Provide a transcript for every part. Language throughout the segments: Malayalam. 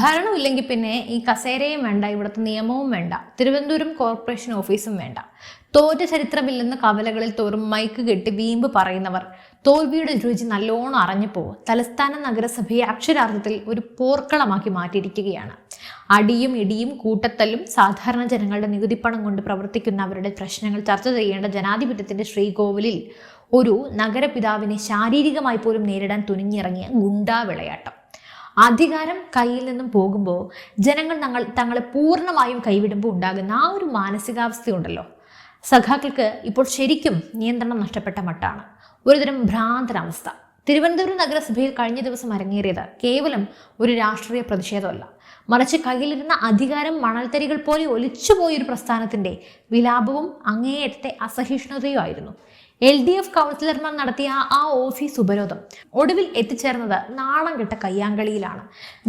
ഭരണമില്ലെങ്കിൽ പിന്നെ ഈ കസേരയും വേണ്ട, ഇവിടുത്തെ നിയമവും വേണ്ട, തിരുവനന്തപുരം കോർപ്പറേഷൻ ഓഫീസും വേണ്ട. തോറ്റ ചരിത്രമില്ലെന്ന് കവലകളിൽ തോറും മൈക്ക് കെട്ടി വീമ്പ് പറയുന്നവർ തോൽവിയുടെ രുചി നല്ലോണം അറിഞ്ഞപ്പോ തലസ്ഥാന നഗരസഭയെ അക്ഷരാർത്ഥത്തിൽ ഒരു പോർക്കളമാക്കി മാറ്റിയിരിക്കുകയാണ്. അടിയും ഇടിയും കൂട്ടത്തല്ലും സാധാരണ ജനങ്ങളുടെ നികുതിപ്പണം കൊണ്ട് പ്രവർത്തിക്കുന്ന അവരുടെ പ്രശ്നങ്ങൾ ചർച്ച ചെയ്യേണ്ട ജനാധിപത്യത്തിന്റെ ശ്രീകോവിലിൽ ഒരു നഗരപിതാവിനെ ശാരീരികമായി പോലും നേരിടാൻ തുനിഞ്ഞിറങ്ങിയ ഗുണ്ടാ വിളയാട്ടം. അധികാരം കയ്യിൽ നിന്നും പോകുമ്പോൾ ജനങ്ങൾ തങ്ങളെ പൂർണ്ണമായും കൈവിടുമ്പോൾ ഉണ്ടാകുന്ന ആ ഒരു മാനസികാവസ്ഥയുണ്ടല്ലോ, സഖാക്കൾക്ക് ഇപ്പോൾ ശരിക്കും നിയന്ത്രണം നഷ്ടപ്പെട്ട മട്ടാണ്. ഒരുതരം ഭ്രാന്തരാവസ്ഥ. തിരുവനന്തപുരം നഗരസഭയിൽ കഴിഞ്ഞ ദിവസം അരങ്ങേറിയത് കേവലം ഒരു രാഷ്ട്രീയ പ്രതിഷേധമല്ല, മറിച്ച് കയ്യിലിരുന്ന അധികാരം മണൽത്തരികൾ പോലെ ഒലിച്ചുപോയൊരു പ്രസ്ഥാനത്തിന്റെ വിലാപവും അങ്ങേയറ്റത്തെ അസഹിഷ്ണുതയുമായിരുന്നു. LDF കൗൺസിലർമാർ നടത്തിയ ആ ഓഫീസ് ഉപരോധം ഒടുവിൽ എത്തിച്ചേർന്നത് നാണം കെട്ട കയ്യാങ്കളിയിലാണ്.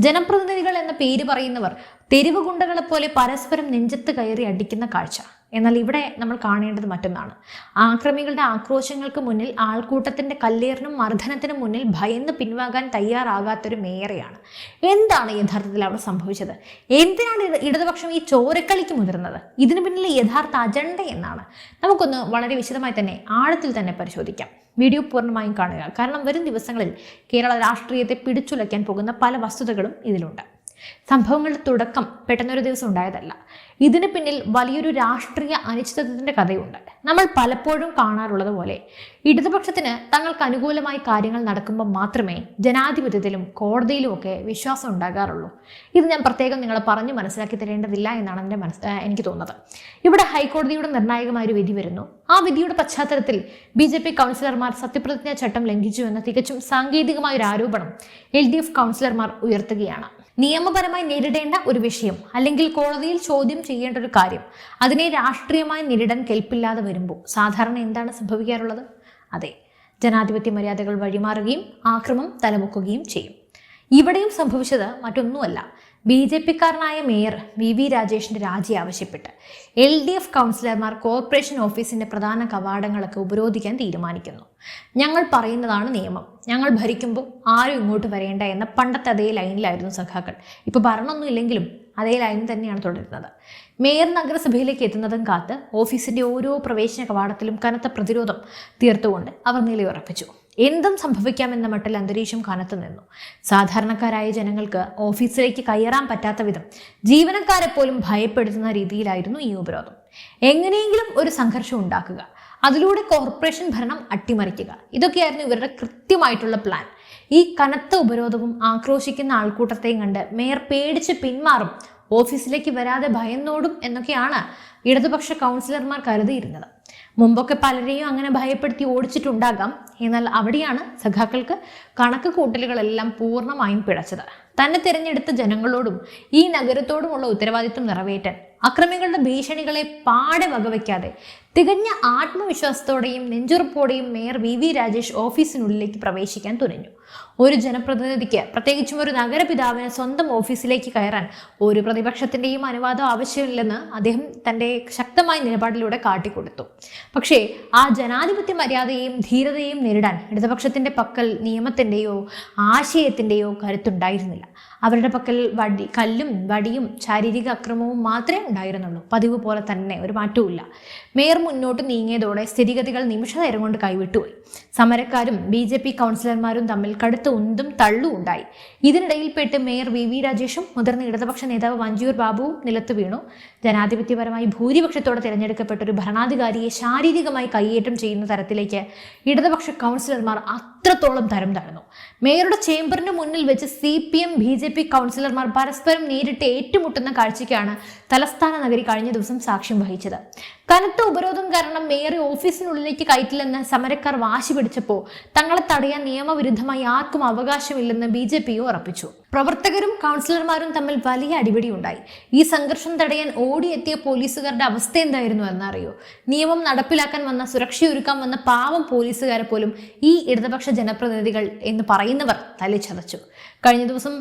ജനപ്രതിനിധികൾ എന്ന പേര് പറയുന്നവർ തെരുവ് ഗുണ്ടകളെ പോലെ പരസ്പരം നെഞ്ചത്ത് കയറി അടിക്കുന്ന കാഴ്ച. എന്നാൽ ഇവിടെ നമ്മൾ കാണേണ്ടത് മറ്റൊന്നാണ്. ആക്രമികളുടെ ആക്രോശങ്ങൾക്ക് മുന്നിൽ, ആൾക്കൂട്ടത്തിന്റെ കല്ലേറിനും മർദ്ദനത്തിനും മുന്നിൽ ഭയന്ന് പിൻവാങ്ങാൻ തയ്യാറാകാത്തൊരു മേയറെയാണ്. എന്താണ് യഥാർത്ഥത്തിൽ അവിടെ സംഭവിച്ചത്? എന്തിനാണ് ഇടതുപക്ഷം ഈ ചോരക്കളിക്ക് മുതിർന്നത്? ഇതിനു പിന്നിലെ യഥാർത്ഥ അജണ്ട എന്നാണ്. നമുക്കൊന്ന് വളരെ വിശദമായി തന്നെ ആഴത്തിൽ തന്നെ പരിശോധിക്കാം. വീഡിയോ പൂർണ്ണമായും കാണുക, കാരണം വരും ദിവസങ്ങളിൽ കേരള രാഷ്ട്രീയത്തെ പിടിച്ചുലയ്ക്കാൻ പോകുന്ന പല വസ്തുതകളും ഇതിലുണ്ട്. സംഭവങ്ങളുടെ തുടക്കം പെട്ടെന്നൊരു ദിവസം ഉണ്ടായതല്ല. ഇതിന് പിന്നിൽ വലിയൊരു രാഷ്ട്രീയ അനിശ്ചിതത്വത്തിന്റെ കഥയുണ്ട്. നമ്മൾ പലപ്പോഴും കാണാറുള്ളത് പോലെ ഇടതുപക്ഷത്തിന് തങ്ങൾക്ക് അനുകൂലമായി കാര്യങ്ങൾ നടക്കുമ്പോൾ മാത്രമേ ജനാധിപത്യത്തിലും കോടതിയിലും ഒക്കെ വിശ്വാസം ഉണ്ടാകാറുള്ളൂ. ഇത് ഞാൻ പ്രത്യേകം നിങ്ങളെ പറഞ്ഞു മനസ്സിലാക്കി തരേണ്ടതില്ല എന്നാണ് എനിക്ക് തോന്നുന്നത്. ഇവിടെ ഹൈക്കോടതിയുടെ നിർണായകമായ ഒരു വിധി വരുന്നു. ആ വിധിയുടെ പശ്ചാത്തലത്തിൽ BJP കൗൺസിലർമാർ സത്യപ്രതിജ്ഞാ ചട്ടം ലംഘിച്ചു എന്ന തികച്ചും സാങ്കേതികമായ ഒരു ആരോപണം LDF കൗൺസിലർമാർ ഉയർത്തുകയാണ്. നിയമപരമായി നേരിടേണ്ട ഒരു വിഷയം, അല്ലെങ്കിൽ കോടതിയിൽ ചോദ്യം ചെയ്യേണ്ട ഒരു കാര്യം, അതിനെ രാഷ്ട്രീയമായി നേരിടാൻ കെൽപ്പില്ലാതെ വരുമ്പോൾ സാധാരണ എന്താണ് സംഭവിക്കാറുള്ളത്? അതെ, ജനാധിപത്യ മര്യാദകൾ വഴിമാറുകയും ആക്രമം തലമുക്കുകയും ചെയ്യും. ഇവിടെയും സംഭവിച്ചത് മറ്റൊന്നുമല്ല. BJP-കാരനായ മേയർ VV രാജേഷിന്റെ രാജി ആവശ്യപ്പെട്ട് LDF കൗൺസിലർമാർ കോർപ്പറേഷൻ ഓഫീസിന്റെ പ്രധാന കവാടങ്ങളൊക്കെ ഉപരോധിക്കാൻ തീരുമാനിക്കുന്നു. ഞങ്ങൾ പറയുന്നതാണ് നിയമം, ഞങ്ങൾ ഭരിക്കുമ്പോൾ ആരും ഇങ്ങോട്ട് വരേണ്ട എന്ന പണ്ടത്തെ അതേ ലൈനിലായിരുന്നു സഖാക്കൾ. ഇപ്പൊ ഭരണമൊന്നും ഇല്ലെങ്കിലും അതേ ലൈൻ തന്നെയാണ് തുടരുന്നത്. മേയർ നഗരസഭയിലേക്ക് എത്തുന്നതും കാത്ത് ഓഫീസിന്റെ ഓരോ പ്രവേശന കവാടത്തിലും കനത്ത പ്രതിരോധം തീർത്തുകൊണ്ട് അവർ നിലയുറപ്പിച്ചു. എന്തും സംഭവിക്കാമെന്ന മട്ടിൽ അന്തരീക്ഷം കനത്തു നിന്നു. സാധാരണക്കാരായ ജനങ്ങൾക്ക് ഓഫീസിലേക്ക് കയറാൻ പറ്റാത്ത വിധം ജീവനക്കാരെ പോലും ഭയപ്പെടുത്തുന്ന രീതിയിലായിരുന്നു ഈ ഉപരോധം. എങ്ങനെയെങ്കിലും ഒരു സംഘർഷം ഉണ്ടാക്കുക, അതിലൂടെ കോർപ്പറേഷൻ ഭരണം അട്ടിമറിക്കുക, ഇതൊക്കെയായിരുന്നു ഇവരുടെ കൃത്യമായിട്ടുള്ള പ്ലാൻ. ഈ കനത്ത ഉപരോധവും ആക്രോശിക്കുന്ന ആൾക്കൂട്ടത്തെയും കണ്ട് മേയർ പേടിച്ച് പിന്മാറും, ഓഫീസിലേക്ക് വരാതെ ഭയന്നോടും എന്നൊക്കെയാണ് ഇടതുപക്ഷ കൗൺസിലർമാർ കരുതിയിരുന്നത്. മുമ്പൊക്കെ പലരെയും അങ്ങനെ ഭയപ്പെടുത്തി ഓടിച്ചിട്ടുണ്ടാകാം. എന്നാൽ അവിടെയാണ് സഖാക്കൾക്ക് കണക്ക് കൂട്ടലുകളെല്ലാം പൂർണ്ണമായും പിഴച്ചത്. തന്നെ തിരഞ്ഞെടുത്ത ജനങ്ങളോടും ഈ നഗരത്തോടുമുള്ള ഉത്തരവാദിത്വം നിറവേറ്റാൻ അക്രമികളുടെ ഭീഷണികളെ പാടെ വകവയ്ക്കാതെ തികഞ്ഞ ആത്മവിശ്വാസത്തോടെയും നെഞ്ചുറപ്പോടെയും മേയർ VV രാജേഷ് ഓഫീസിനുള്ളിലേക്ക് പ്രവേശിക്കാൻ തുനിഞ്ഞു. ഒരു ജനപ്രതിനിധിക്ക്, പ്രത്യേകിച്ചും ഒരു നഗരപിതാവിന് സ്വന്തം ഓഫീസിലേക്ക് കയറാൻ ഒരു പ്രതിപക്ഷത്തിന്റെയും അനുവാദം ആവശ്യമില്ലെന്ന് അദ്ദേഹം തന്റെ ശക്തമായ നിലപാടിലൂടെ കാട്ടിക്കൊടുത്തു. പക്ഷേ ആ ജനാധിപത്യ മര്യാദയെയും ധീരതയെയും നേരിടാൻ ഇടതുപക്ഷത്തിന്റെ പക്കൽ നിയമത്തിന്റെയോ ആശയത്തിന്റെയോ കരുത്തുണ്ടായിരുന്നില്ല. അവരുടെ പക്കൽ കല്ലും വടിയും ശാരീരിക അക്രമവും മാത്രമേ ഉണ്ടായിരുന്നുള്ളൂ. പതിവ് പോലെ തന്നെ, ഒരു മാറ്റവുമില്ല. മേയർ മുന്നോട്ട് നീങ്ങിയതോടെ സ്ഥിതിഗതികൾ നിമിഷനേരം കൊണ്ട് കൈവിട്ടുപോയി. സമരക്കാരും BJP കൗൺസിലർമാരും തമ്മിൽ കടുത്ത ഉന്തും തള്ളും ഉണ്ടായി. ഇതിനിടയിൽപ്പെട്ട് മേയർ VV രാജേഷും മുതിർന്ന ഇടതുപക്ഷ നേതാവ് വഞ്ചിയൂർ ബാബുവും നിലത്ത് വീണു. ജനാധിപത്യപരമായി ഭൂരിപക്ഷത്തോടെ തിരഞ്ഞെടുക്കപ്പെട്ട ഒരു ഭരണാധികാരിയെ ശാരീരികമായി കയ്യേറ്റം ചെയ്യുന്ന തരത്തിലേക്ക് ഇടതുപക്ഷ കൗൺസിലർമാർ അത്രത്തോളം തരം താഴ്ന്നു. മേയറുടെ ചേംബറിന് മുന്നിൽ വെച്ച് CPM BJP കൗൺസിലർമാർ പരസ്പരം നേരിട്ട് ഏറ്റുമുട്ടുന്ന കാഴ്ചയ്ക്കാണ് തലസ്ഥാന നഗരി കഴിഞ്ഞ ദിവസം സാക്ഷ്യം വഹിച്ചത്. കനത്ത ഉപരോധം കാരണം മേയറെ ഓഫീസിനുള്ളിലേക്ക് കയറ്റില്ലെന്ന് സമരക്കാർ വാശി പിടിച്ചപ്പോൾ തങ്ങളെ തടയാൻ നിയമവിരുദ്ധമായി ആർക്കും അവകാശമില്ലെന്ന് BJP ഉറപ്പിച്ചു. പ്രവർത്തകരും കൗൺസിലർമാരും തമ്മിൽ വലിയ അടിപിടി ഉണ്ടായി. ഈ സംഘർഷം തടയാൻ ഓടിയെത്തിയ പോലീസുകാരുടെ അവസ്ഥ എന്തായിരുന്നു എന്നറിയോ? നിയമം നടപ്പിലാക്കാൻ വന്ന, സുരക്ഷയൊരുക്കാൻ വന്ന പാവം പോലീസുകാരെ പോലും ഈ ഇടതുപക്ഷ ജനപ്രതിനിധികൾ എന്ന് പറയുന്നവർ തല്ലിച്ചതച്ചു. കഴിഞ്ഞ ദിവസം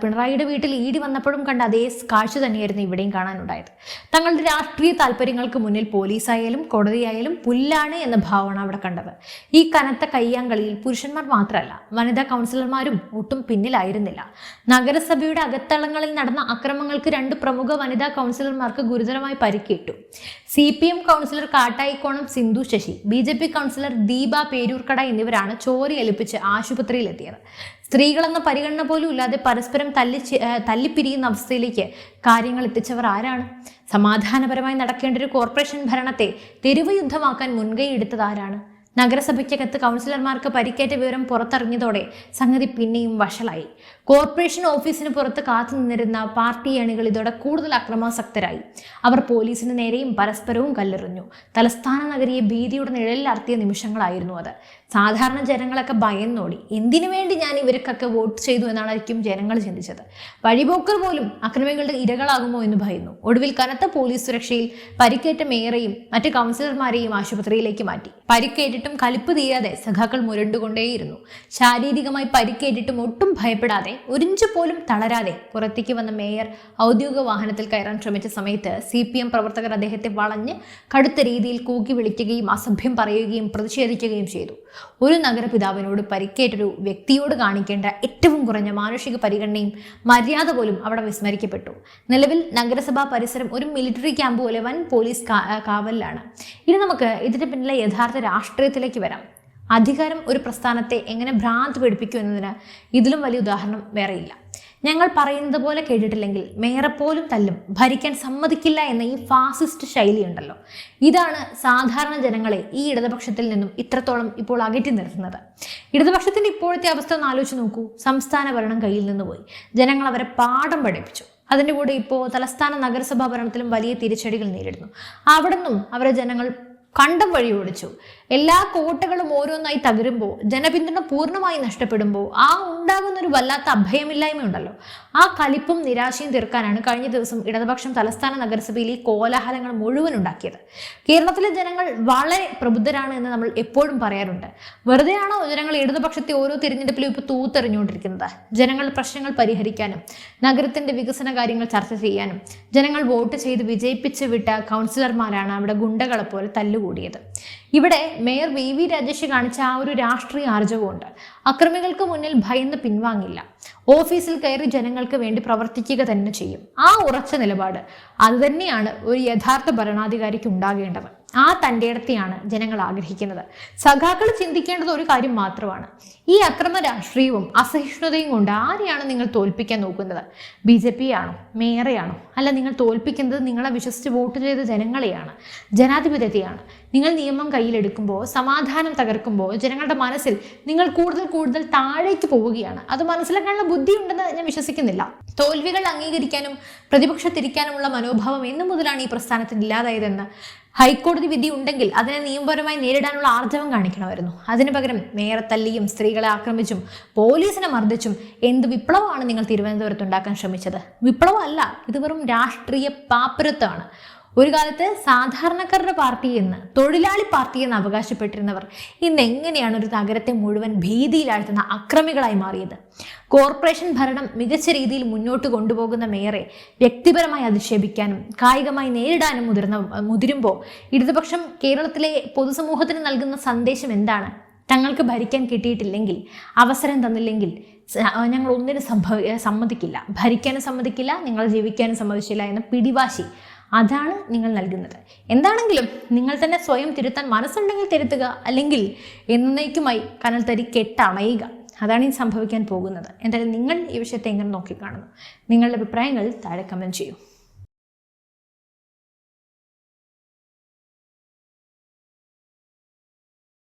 പിണറായിയുടെ വീട്ടിൽ ഇഡി വന്നപ്പോഴും കണ്ട അതേ കാഴ്ച തന്നെയായിരുന്നു ഇവിടെയും കാണാനുണ്ടായത്. തങ്ങളുടെ രാഷ്ട്രീയ താല്പര്യങ്ങൾക്ക് മുന്നിൽ പോലീസായാലും കോടതിയായാലും പുല്ലാണ് എന്ന ഭാവമാണ് അവിടെ കണ്ടത്. ഈ കനത്ത കയ്യാങ്കളിയിൽ പുരുഷന്മാർ മാത്രമല്ല, വനിതാ കൗൺസിലർമാരും ഒട്ടും പിന്നിലായിരുന്നില്ല. നഗരസഭയുടെ അകത്തളങ്ങളിൽ നടന്ന അക്രമങ്ങൾക്ക് 2 പ്രമുഖ വനിതാ കൗൺസിലർമാർക്ക് ഗുരുതരമായി പരിക്കേറ്റു. CPM councillor Kattaikonam Sindhu Sasi, BJP councillor Deepa Peroorkada എന്നിവരാണ് ചോരയൊലിപ്പിച്ച് ആശുപത്രിയിലെത്തിയത്. സ്ത്രീകളെന്ന പരിഗണന പോലും ഇല്ലാതെ പരസ്പരം തല്ലിപ്പിരിയുന്ന അവസ്ഥയിലേക്ക് കാര്യങ്ങൾ എത്തിച്ചവർ ആരാണ്? സമാധാനപരമായി നടക്കേണ്ട ഒരു കോർപ്പറേഷൻ ഭരണത്തെ തെരുവ് യുദ്ധമാക്കാൻ മുൻകൈ എടുത്തത് ആരാണ്? നഗരസഭയ്ക്കകത്ത് കൗൺസിലർമാർക്ക് പരിക്കേറ്റ വിവരം പുറത്തറിഞ്ഞതോടെ സംഗതി പിന്നെയും വഷളായി. കോർപ്പറേഷൻ ഓഫീസിന് പുറത്ത് കാത്തു നിന്നിരുന്ന പാർട്ടി അണികൾ ഇതോടെ കൂടുതൽ അക്രമാസക്തരായി. അവർ പോലീസിന് നേരെയും പരസ്പരവും കല്ലെറിഞ്ഞു. തലസ്ഥാന നഗരിയെ ഭീതിയുടെ നിഴലിലാർത്തിയ നിമിഷങ്ങളായിരുന്നു അത്. സാധാരണ ജനങ്ങളൊക്കെ ഭയന്നോടി. എന്തിനു വേണ്ടി ഞാൻ ഇവർക്കൊക്കെ വോട്ട് ചെയ്തു എന്നായിരിക്കും ജനങ്ങൾ ചിന്തിച്ചത്. വഴിപോക്കർ പോലും അക്രമികളുടെ ഇരകളാകുമോ എന്ന് ഭയന്നു. ഒടുവിൽ കനത്ത പോലീസ് സുരക്ഷയിൽ പരിക്കേറ്റ മേയറെയും മറ്റ് കൗൺസിലർമാരെയും ആശുപത്രിയിലേക്ക് മാറ്റി. പരിക്കേറ്റിട്ടും കലിപ്പ് തീരാതെ സഖാക്കൾ മുരണ്ടുകൊണ്ടേയിരുന്നു. ശാരീരികമായി പരിക്കേറ്റിട്ടും ഒട്ടും ഭയപ്പെടാതെ, ഒരിഞ്ച് പോലും തളരാതെ പുറത്തേക്ക് വന്ന മേയർ ഔദ്യോഗിക വാഹനത്തിൽ കയറാൻ ശ്രമിച്ച സമയത്ത് CPM പ്രവർത്തകർ അദ്ദേഹത്തെ വളഞ്ഞ് കടുത്ത രീതിയിൽ കൂക്കി വിളിക്കുകയും അസഭ്യം പറയുകയും പ്രതിഷേധിക്കുകയും ചെയ്തു. ഒരു നഗരപിതാവിനോട് പരിക്കേറ്റൊരു വ്യക്തിയോട് കാണിക്കേണ്ട ഏറ്റവും കുറഞ്ഞ മാനുഷിക പരിഗണനയും മര്യാദ പോലും അവിടെ വിസ്മരിക്കപ്പെട്ടു. നിലവിൽ നഗരസഭാ പരിസരം ഒരു മിലിറ്ററി ക്യാമ്പ് പോലെ വൻ പോലീസ് കാവലിലാണ്. ഇനി നമുക്ക് ഇതിന്റെ പിന്നിലെ യഥാർത്ഥ രാഷ്ട്രീയത്തിലേക്ക് വരാം. അധികാരം ഒരു പ്രസ്ഥാനത്തെ എങ്ങനെ ഭ്രാന്ത് പിടിപ്പിക്കും എന്നതിന് ഇതിലും വലിയ ഉദാഹരണം വേറെയില്ല. ഞങ്ങൾ പറയുന്നത് പോലെ കേട്ടിട്ടില്ലെങ്കിൽ മേയറെപ്പോലും തല്ലും, ഭരിക്കാൻ സമ്മതിക്കില്ല എന്ന ഈ ഫാസിസ്റ്റ് ശൈലിയുണ്ടല്ലോ, ഇതാണ് സാധാരണ ജനങ്ങളെ ഈ ഇടതുപക്ഷത്തിൽ നിന്നും ഇത്രത്തോളം ഇപ്പോൾ അകറ്റി നിർത്തുന്നത്. ഇടതുപക്ഷത്തിന്റെ ഇപ്പോഴത്തെ അവസ്ഥ ഒന്ന് ആലോചിച്ച് നോക്കൂ. സംസ്ഥാന ഭരണം കയ്യിൽ നിന്ന് പോയി. ജനങ്ങൾ അവരെ പാഠം പഠിപ്പിച്ചു. അതിൻ്റെ കൂടെ ഇപ്പോൾ തലസ്ഥാന നഗരസഭാ ഭരണത്തിലും വലിയ തിരിച്ചടികൾ നേരിടുന്നു. അവിടെ നിന്നും അവരെ ജനങ്ങൾ കണ്ടം വഴി ഓടിച്ചു. എല്ലാ കോട്ടകളും ഓരോന്നായി തകരുമ്പോൾ, ജനപിന്തുണ പൂർണ്ണമായി നഷ്ടപ്പെടുമ്പോൾ ആ ഉണ്ടാകുന്ന ഒരു വല്ലാത്ത അഭയമില്ലായ്മ ഉണ്ടല്ലോ, ആ കലിപ്പും നിരാശയും തീർക്കാനാണ് കഴിഞ്ഞ ദിവസം ഇടതുപക്ഷം തലസ്ഥാന നഗരസഭയിൽ ഈ കോലാഹലങ്ങൾ മുഴുവൻ ഉണ്ടാക്കിയത്. കേരളത്തിലെ ജനങ്ങൾ വളരെ പ്രബുദ്ധരാണ് എന്ന് നമ്മൾ എപ്പോഴും പറയാറുണ്ട്. വെറുതെയാണോ ജനങ്ങൾ ഇടതുപക്ഷത്തെ ഓരോ തിരഞ്ഞെടുപ്പിലും ഇപ്പോൾ തൂത്തെറിഞ്ഞുകൊണ്ടിരിക്കുന്നത്? ജനങ്ങളുടെ പ്രശ്നങ്ങൾ പരിഹരിക്കാനും നഗരത്തിന്റെ വികസന കാര്യങ്ങൾ ചർച്ച ചെയ്യാനും ജനങ്ങൾ വോട്ട് ചെയ്ത് വിജയിപ്പിച്ച് വിട്ട കൗൺസിലർമാരാണ് അവിടെ ഗുണ്ടകളെ പോലെ തല്ലുകൂടിയത്. ഇവിടെ മേയർ VV രാജേഷ് കാണിച്ച ആ ഒരു രാഷ്ട്രീയ ആർജവമുണ്ട്. അക്രമികൾക്ക് മുന്നിൽ ഭയന്ന് പിൻവാങ്ങില്ല. ഓഫീസിൽ കയറി ജനങ്ങൾക്ക് വേണ്ടി പ്രവർത്തിക്കുക തന്നെ ചെയ്യും. ആ ഉറച്ച നിലപാട് അത് തന്നെയാണ് ഒരു യഥാർത്ഥ ഭരണാധികാരിക്ക് ഉണ്ടാകേണ്ടത്. ആ തൻ്റെ ഇടത്തെയാണ് ജനങ്ങൾ ആഗ്രഹിക്കുന്നത്. സഖാക്കൾ ചിന്തിക്കേണ്ടത് ഒരു കാര്യം മാത്രമാണ്. ഈ അക്രമ രാഷ്ട്രീയവും അസഹിഷ്ണുതയും കൊണ്ട് ആരെയാണ് നിങ്ങൾ തോൽപ്പിക്കാൻ നോക്കുന്നത്? BJP ആണോ? മേയറെയാണോ? അല്ല, നിങ്ങൾ തോൽപ്പിക്കുന്നത് നിങ്ങളെ വിശ്വസിച്ച് വോട്ട് ചെയ്ത ജനങ്ങളെയാണ്, ജനാധിപത്യത്തെയാണ്. നിങ്ങൾ നിയമം കയ്യിലെടുക്കുമ്പോൾ, സമാധാനം തകർക്കുമ്പോൾ ജനങ്ങളുടെ മനസ്സിൽ നിങ്ങൾ കൂടുതൽ താഴേക്ക് പോവുകയാണ്. അത് മനസ്സിലാക്കാനുള്ള ബുദ്ധി ഉണ്ടെന്ന് ഞാൻ വിശ്വസിക്കുന്നില്ല. തോൽവികൾ അംഗീകരിക്കാനും പ്രതിപക്ഷത്തിരിക്കാനുമുള്ള മനോഭാവം എന്നു മുതലാണ് ഈ പ്രസ്ഥാനത്തിന് ഇല്ലാതായതെന്ന് ഹൈക്കോടതി വിധി ഉണ്ടെങ്കിൽ അതിനെ നിയമപരമായി നേരിടാനുള്ള ആർജവം കാണിക്കണമായിരുന്നു. അതിനു പകരം മേയറെ തല്ലിയും സ്ത്രീകളെ ആക്രമിച്ചും പോലീസിനെ മർദ്ദിച്ചും എന്ത് വിപ്ലവമാണ് നിങ്ങൾ തിരുവനന്തപുരത്ത് ഉണ്ടാക്കാൻ ശ്രമിച്ചത്? വിപ്ലവമല്ല, ഇത് വെറും രാഷ്ട്രീയ പാപ്പരത്വമാണ്. ഒരു കാലത്ത് സാധാരണക്കാരുടെ പാർട്ടി എന്ന്, തൊഴിലാളി പാർട്ടി എന്ന് അവകാശപ്പെട്ടിരുന്നവർ ഇന്ന് എങ്ങനെയാണ് ഒരു നഗരത്തെ മുഴുവൻ ഭീതിയിലാഴ്ത്തുന്ന അക്രമികളായി മാറിയത്? കോർപ്പറേഷൻ ഭരണം മികച്ച രീതിയിൽ മുന്നോട്ട് കൊണ്ടുപോകുന്ന മേയറെ വ്യക്തിപരമായി അധിക്ഷേപിക്കാനും കായികമായി നേരിടാനും മുതിരുമ്പോൾ ഇടതുപക്ഷം കേരളത്തിലെ പൊതുസമൂഹത്തിന് നൽകുന്ന സന്ദേശം എന്താണ്? തങ്ങൾക്ക് ഭരിക്കാൻ കിട്ടിയിട്ടില്ലെങ്കിൽ, അവസരം തന്നില്ലെങ്കിൽ ഞങ്ങൾ ഒന്നിനും സമ്മതിക്കില്ല, ഭരിക്കാനും സമ്മതിക്കില്ല, നിങ്ങൾ ജീവിക്കാനും സമ്മതിച്ചില്ല എന്ന പിടിവാശി, അതാണ് നിങ്ങൾ നൽകുന്നത്. എന്താണെങ്കിലും നിങ്ങൾ തന്നെ സ്വയം തിരുത്താൻ മനസ്സുണ്ടെങ്കിൽ തിരുത്തുക, അല്ലെങ്കിൽ എന്നേക്കുമായി കനൽ തരി കെട്ടണയുക. അതാണ് ഈ സംഭവിക്കാൻ പോകുന്നത്. എന്തായാലും നിങ്ങൾ ഈ വിഷയത്തെ എങ്ങനെ നോക്കിക്കാണുന്നു? നിങ്ങളുടെ അഭിപ്രായങ്ങൾ താഴെ കമൻറ്റ് ചെയ്യൂ.